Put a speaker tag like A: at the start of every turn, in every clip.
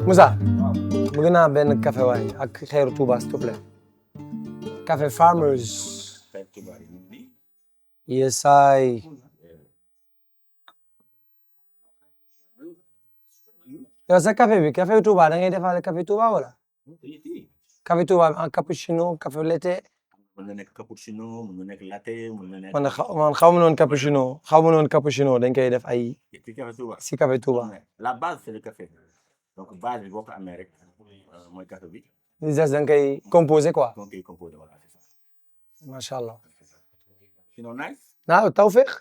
A: Moussa bëgg naa benn café waay ak xeeru Touba s'il te plaît. Café Farmers. Yes I. yow sa café bi café Touba da ngay defaale café Touba wala. café Touba en cappuccino café latte.
B: mën na nekk cappuccino mën na nekk latte mën na nekk.
A: man xaw ma noonu cappuccino xaw ma noonu cappuccino dañ koy def ay.
B: ci café Touba.
A: si café Touba.
B: la base c'est le café donc base bi boo ko amee rek mooy café bi.
A: li des da nga koy composé quoi.
B: donc koy composé voilà c'est ça.
A: macha allah.
B: sinon nice.
A: naa tawfeex.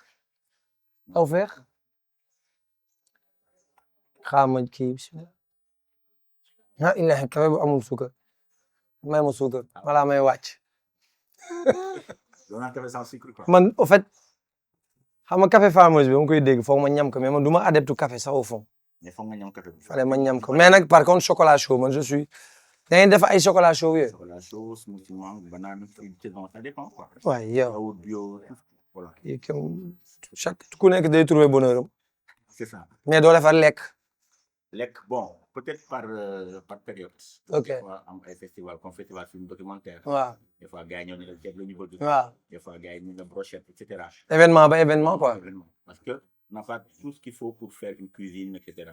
A: xaama kii bismillah. ah ilahi café bu amul suukar. may ma suukar wala may wàcc.
B: doon naa café sans sucre quoi.
A: man au fait xam nga café Farmers bi ma koy dégg foog ma ñam ko mais man du ma adepte café sax au fond.
B: mais foog nga ñam café bi.
A: fallait ma ñam ko mais nag par contre chocolat chaud man je suis. da ngeen def ay chocolat chaud yooyu.
B: chocolat chaud smoothie mangue banane ça dépend quoi.
A: waaye yow.
B: yaourt bio voilà.
A: chaque ku nekk day trouver bonheur am.
B: c'est ça.
A: mais doo defar lekk.
B: lekk bon peut-être par période.
A: ok
B: des fois am ay festival comme festival film documentaire.
A: waaw.
B: des fois gars yi ñoo ne la ceeb la ñu bëgg.
A: waaw.
B: des fois gars yi ñu ne la brochette et cetera.
A: événement ba événement quoi.
B: Événement. Parce que on n'a pas tout ce qu'il faut pour faire une cuisine et cetera.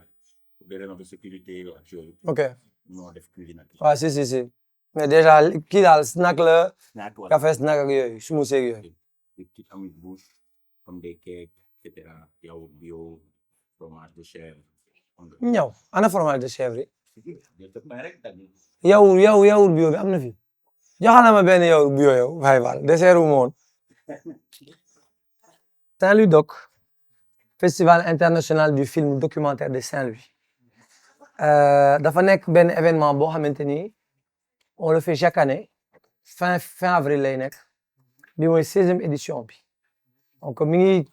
B: Pour des raisons de sécurité ak yooyu.
A: ok
B: ñoo def cuisine ak.
A: waaw si. mais déjà kii daal snack la.
B: snack wala
A: café snack ak yooyu smoothie ak yooyu.
B: des petites amuse-bouches comme des cakes et cetera. yaourt bio fromage de chèvre.
A: ñëw ana fromage de chèvre yi.
B: yow
A: yaourt bio bi am na fi. joxal ma benn yaourt bio yow waaye waal dessert wu ma woon. Saint-Louis Doc. Festival international du film documentaire de Saint-Louis. dafa nekk benn événement boo xamante ni on le fait chaque année fin avril lay nekk bi mooy 16e édition bi donc mi ngi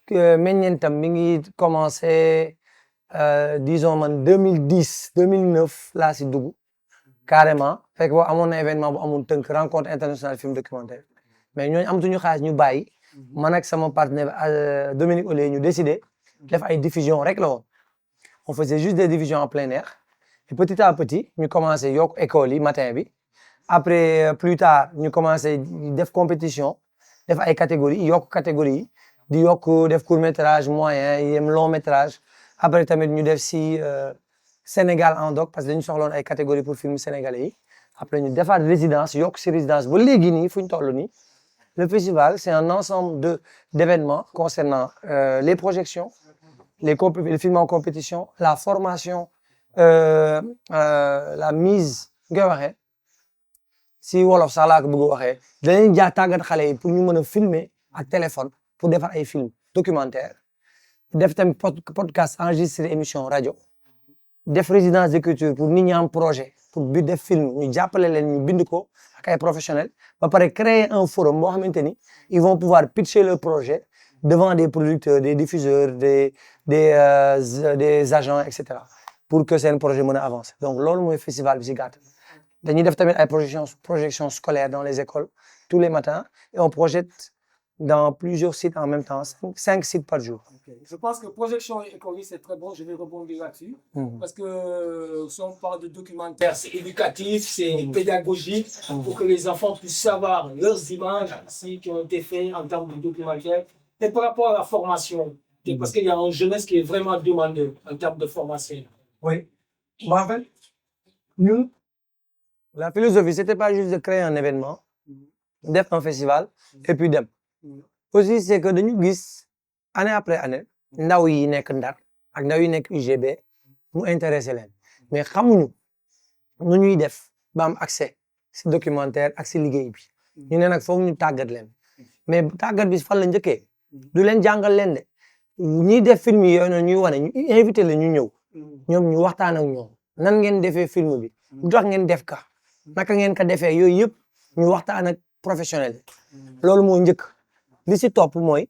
A: meññeentam mi ngi commencé disons man 2010 2009 laa si dugg carrément fekk boo amoon na événement bu amoon tënk rencontre internationale film documentaire mais ñooñu amatuñu xaalis ñu bàyyi man ak sama partenaire Dominique Olé ñu décidé def ay diffusion rek la woon on faisait juste des diffusions en plein air et petit à petit ñu commencé yokk école yi matin bi après plus tard ñu commencé def compétition def ay catégories yokk catégories yi di yokk def court métrage moyen yem long métrage après tamit ñu def si Sénégal en doc parce que dañu soxloon ay catégories pour film sénégalais yi après ñu defaat résidence yokk si résidence ba léegi nii fu ñu toll nii le festival c'est un ensemble d'événements concernant les projections les films en compétition la formation la mise nga waxee si wolof sax laa ko bëgg a waxee dañuy jaar tàggat xale yi pour ñu mën a filmer ak téléphone pour defar ay film documentaire def tamit podcast enregistré émission rajo def résidence d'écriture pour nit ñi am projet pour bi def film ñu jàppale leen ñu bind ko ak ay professionnels ba pare créer un forum boo xamante ni ils vont pouvoir pitcher leur projet devant des producteurs des diffuseurs des agents et cetera pour que seen projet mën a avancer donc loolu mooy festival bi si gàtt dañuy def tamit ay projection scolaire dans les écoles tous les matins et on projette dans plusieurs sites en même temps 5 sites par jour.
C: Okay. Je pense que projection école c'est très bon je vais rebondir là-dessus parce que si on parle de documentaire c'est éducatif c'est pédagogique pour que les enfants puissent savoir leurs images ici qui ont été faites en termes de documentaire et par rapport à la formation parce qu'il y a une jeunesse qui est vraiment demandée en termes de formation.
A: Oui. Bon, en fait, nous, la philosophie, c'était pas juste de créer un événement, def un festival, et puis dem. Aussi, c'est que dañu gis année après année, ndaw yi nekk Ndar ak ndaw yi nekk UGB mu intéressé leen mais xamuñu nu ñuy def ba am accès si documentaire ak si liggéey bi. ñu ne nag foog ñu tàggat leen mais tàggat bi fan la njëkkee du leen jàngal leen de ñiy def film yi yooyu noonu ñuy wane ñu invité leen ñu ñëw ñoom ñu waxtaan ak ñoom nan ngeen defee film bi lu tax ngeen def ka naka ngeen ko defee yooyu yëpp ñu waxtaan ak professionnel loolu moo njëkk li si topp mooy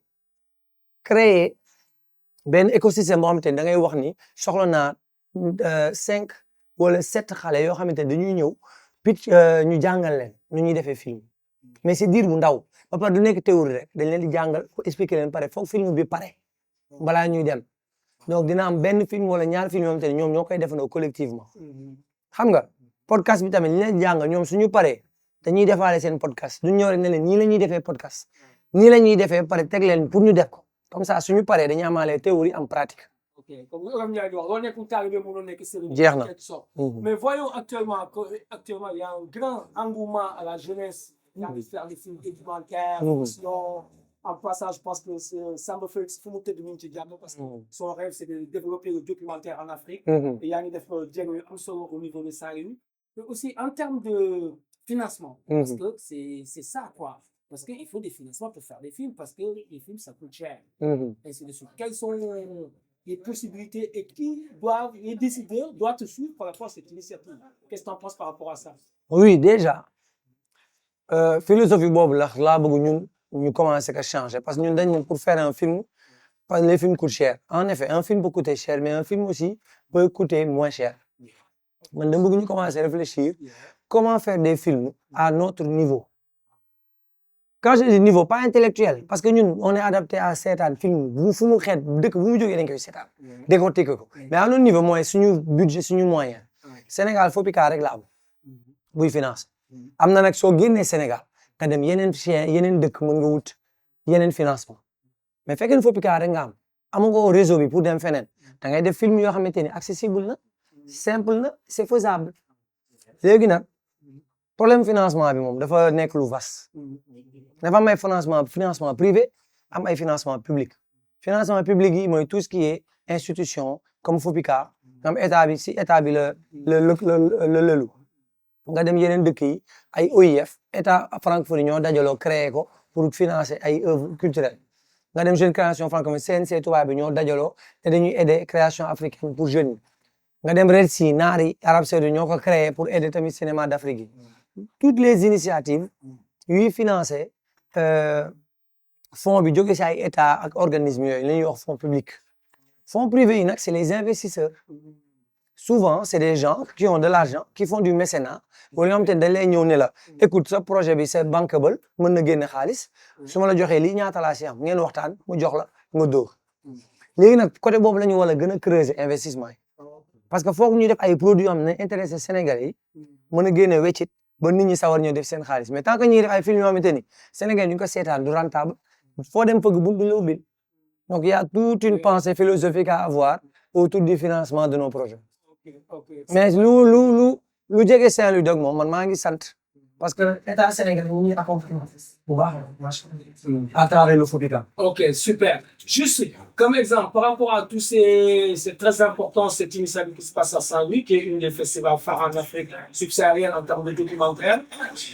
A: créer benn écosystème boo xamante ni da ngay wax ni soxla naa 5 wala 7 xale yoo xamante ni dañuy ñëw pitch ñu jàngal leen nu ñuy defee film mais c'est diir bu ndaw ba pare du nekk théorie rek dañ leen di jàngal ko expliquer leen pare foog film bi pare balaa ñuy dem donc dina am benn film wala ñaar film yoo xamante ni ñoom ñoo koy defandoo collectivement xam nga podcast bi tamit li leen jàngal ñoom suñu paree dañuy defaale seen podcast duñ ñëw rek ne leen nii la ñuy defee podcast nii la ñuy defee pare teg leen pour ñu def ko comme ça suñu paree dañuy amaale théorie en pratique.
C: Ok, comme Olof Ndiaye di wax loo nekkul taalibe mënoo nekk sëriñ.
A: Jeex na.
C: en quelque sorte. Mais voyons actuellement il y a un grand engouement à la jeunesse de faire des films documentaires, fiction. En passant, je pense que ça me fait fu mu tëdd ñu ci jàmm parce que son rêve c'est de développer le documentaire en Afrique. Et yaa ngi def jéego yu am solo au niveau de Saint-Louis. Mais aussi en termes de financement. Parce que c'est ça quoi. Parce qu'il faut des financements pour faire des films, parce que les films, ça coûte cher. Ainsi de suite. Quelles sont les possibilités et les décideurs doivent te suivre par rapport à cette initiative? Qu'est-ce que tu en penses par rapport à ça?
A: Oui, déjà, philosophie boobu laa bëgg ñun ñu commencer à changer parce que ñun dañ pour faire un film, parce que les films coûtent cher. En effet, un film peut coûter cher, mais un film aussi peut coûter moins cher. Man dama bëgg ñu commencer à réfléchir comment faire des films à notre niveau. Quand je dis niveau, pas intellectuel, parce que nous, on est adapté à seetaan film bu fu mu xeet dëkk bu mu jógee dañ koy seetaan décortiquer ko mais à notre niveau mooy suñu budget suñu moyen Sénégal FOPICA rek la am buy finance am na nag soo génnee Sénégal nga dem yeneen dëkk mën nga wut yeneen financement mais fekkee FOPICA rek nga am amagoo réseau bi pour dem feneen da ngay def film yoo xamante ni accessible na simple na c'est faisable léegi nag problème financement bi moom dafa nekk lu vaste dafa am ay financement privé am ay financement public financement public yi mooy tout ce qui est institution comme FOPICA am état bi si état bi la lëlu nga dem yeneen dëkk yi ay OIF état Francfort ñoo dajaloo créé ko pour financer ay œuvres culturelles nga dem jeune création francophone CNC tubaab bi ñoo dajaloo te dañuy aider création africaine pour jeunes yi nga dem Red Sea naari Arabie Saoudite ñoo ko créé pour aider tamit cinéma d'Afrique yi toutes les initiatives yuy financer fonds bi jóge si ay état ak organisme yooyu la ñuy wax fonds public fonds privé yi nag c'est les investisseurs souvent c'est des gens qui ont de l'argent qui font du mécénat wala ñoo xam te dañ lay ñëw ne la écoute sa projet bi c'est bankable mën na génne xaalis su ma la joxee lii ñaata laa si am ngeen waxtaan mu jox la nga dóor léegi nag côté boobu la ñu war a gën a creuser investissement yi parce que foog ñu def ay produits am ne intéressé Sénégalais yi mën a génne weccit ba nit ñi sawar ñoo def seen xaalis mais tant que ñuy def ay film yoo xamante ni Sénégal ñu ko seetaan du rentable foo dem fëgg buntu la ubbil donc il y a toute une pensée philosophique à avoir autour du financement de nos projets mais lu jege Saint-Louis dog moom man maa ngi sant parce que état Sénégal ñu ngi accompagner bu baax à travers le FOPICA.
C: Ok, super. Juste comme exemple, par rapport à tous c'est très important cette initiative qui se passe à Saint-Louis, qui est une des festivals phares en Afrique subsaharienne en termes de documentaire.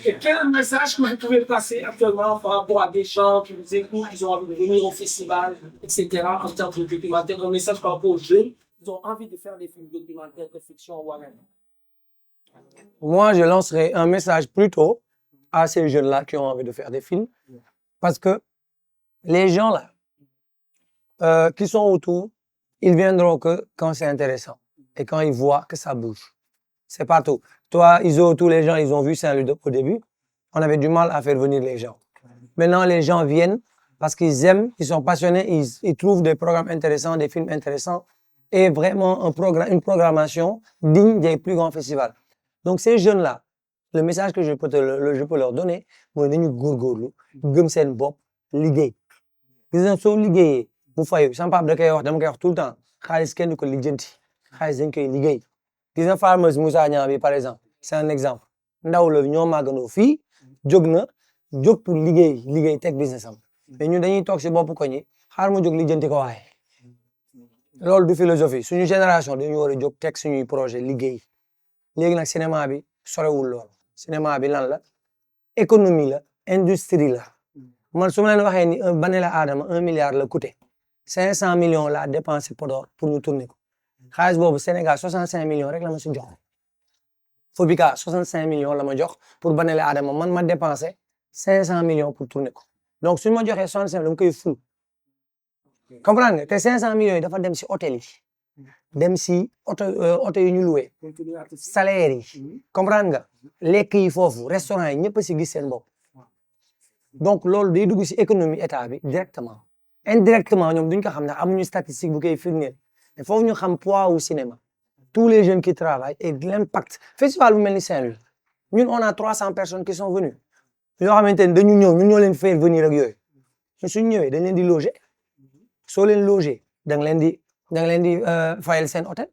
C: Et quel message que vous pouvez passer actuellement par rapport à des gens qui vous écoutent, qui ont envie de venir au festival, etc. en termes de documentaire, un message par rapport aux jeunes qui ont envie de faire des films documentaires de fiction ou rien.
A: Moi, je lancerai un message plutôt à ces jeunes-là qui ont envie de faire des films. Parce que les gens-là qui sont autour, ils viendront que quand c'est intéressant et quand ils voient que ça bouge. C'est partout. Toi, tous les gens, ils ont vu Saint-Louis au début. On avait du mal à faire venir les gens. Maintenant, les gens viennent parce qu'ils aiment, ils sont passionnés, ils trouvent des programmes intéressants, des films intéressants et vraiment une programmation digne des plus grands festivals. Donc, ces jeunes-là, le message que je peux leur donner, mooy nañu góorgóorlu gëm seen bopp liggéey. Gis nga soo liggéeyee mu fayu sama papa da koy wax dama koy wax tout le temps xaalis kenn du ko lijjanti xaalis dañ koy liggéey. Gis nga Farmers Moussa Niang bi par exemple c'est un exemple ndaw la ñoo màggandoo fii jóg pour liggéey teg business am mais ñun dañuy toog si bopp ko ñi xaar ma jóg lijjanti ko waaye loolu du philosophie suñu génération dañu war a jóg teg suñuy projet liggéey. Léegi nag cinéma bi sorewul lool cinéma bi lan la économie la industrie la man su ma leen waxee ni Banela Adama 1 milliard la coûté 500 millions la dépensé Podor pour ñu tourner ko xaalis boobu Sénégal 65 millions rek la ma si jox Fobika 65 millions la ma jox pour Banel Adama man ma dépensé 500 millions pour tourner ko donc suñu ma joxee 65 dama koy ful comprendre nga te 500 millions yi dafa dem si hôtel yi dem si oto yi ñu loué salaire yi comprendre nga lekk yi foofu restaurant yi ñëpp si gis seen bopp donc loolu day dugg si économie état bi directement indirectement ñoom duñ ko xam ndax amuñu statistique bu koy firndeel mais foofu ñu xam poids au cinéma tous les jeunes qui travaillent et l'impact festival bu mel ni Saint-Louis ñun on a 300 personnes qui sont venues yoo xamante ne dañu ñëw ñun ñoo leen faire venir ak yooyu ñun suñu ñëwee dañ leen di loger soo leen loger da nga leen di fayal seen hôtel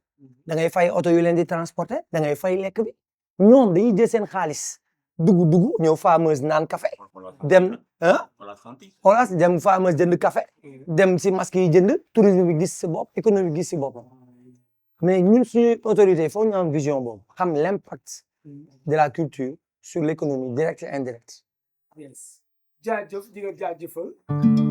A: da ngay fay oto yu leen di transporter da ngay fay lekk bi ñoom dañuy jël seen xaalis dugg ñëw fameuse naan café dem dem fameuse jënd café dem si masque yi jënd tourisme bi gis si bopp économie gis si boppam mais ñun suñu autorité foog ñu am vision boobu xam l'impact de la culture sur l'économie directe et indirecte
C: jaajëf di nga jaajëfal